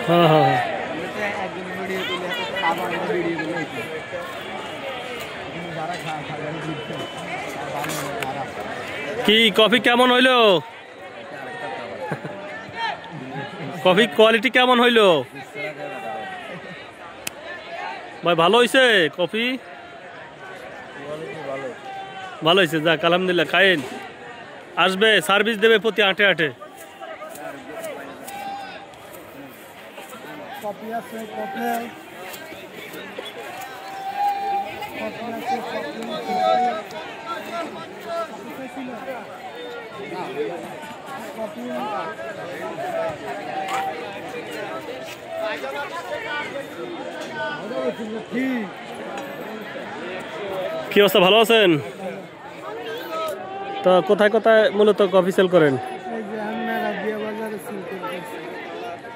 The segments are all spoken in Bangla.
हाँ हाँ কি কফি কেমন হইলো? কফি কোয়ালিটি কেমন হইলো ভাই? ভালো হইছে কফি? ভালো হইছে, যাক আলহামদুলিল্লাহ। খাইন, আসবে, সার্ভিস দেবে প্রতি 8 8। কপি আছে, কপি কি অবস্থা, ভালো আছেন? তো কোথায় কোথায় মূলত কফি সেল করেন?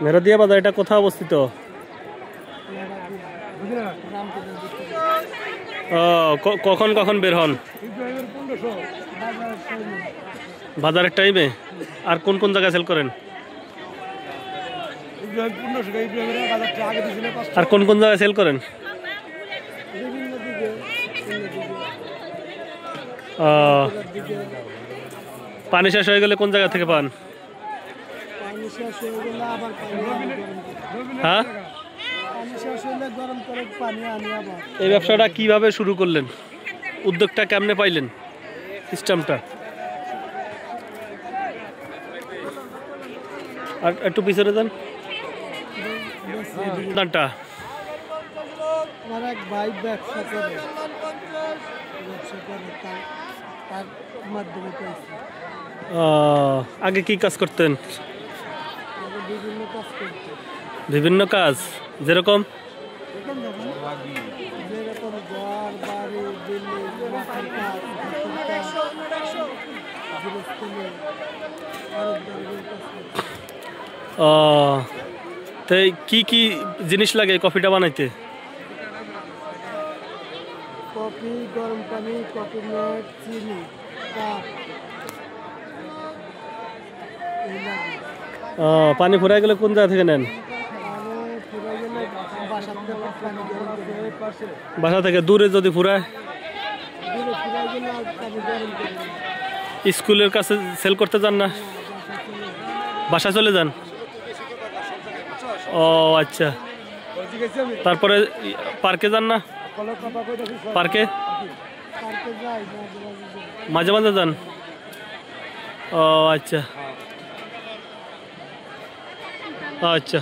মেরাদিয়া বাজার, এটা কোথায় অবস্থিত? কখন কখন বের হন? বাজারের টাইমে। আর কোন কোন জায়গায় সেল করেন? আর কোন কোন জায়গায় সেল করেন? পানি শেষ হয়ে গেলে কোন জায়গা থেকে পান? হ্যাঁ, এই ব্যবসাটা কিভাবে শুরু করলেন? উদ্যোগটা কেমনে পাইলেন? সিস্টেমটা আর একটু পিছনে যান। দানটা আমার এক ভাই ব্যবসা করে, তার মাধ্যমে পাইছি। আগে কি কাজ করতেন? বিভিন্ন কাজ করতে। বিভিন্ন কাজ যেরকম? যেরকম ঘর বাড়ি, বিল্ডিং, মাথার কাজ, তো কি কি জিনিস লাগে কফিটা বানাইতে? কফি, গরম পানি, কফি মেট, চিনি, কাপ। পানি ফুরাই গেলে কোন জায়গা থেকে নেন? বাসা থেকে? দূরে যদি ফুরায়? স্কুলের কাছে সেল করতে যান না, বাসা চলে যান? ও আচ্ছা। তারপরে পার্কে যান না? পার্কে মাঝে মাঝে যান? ও আচ্ছা আচ্ছা।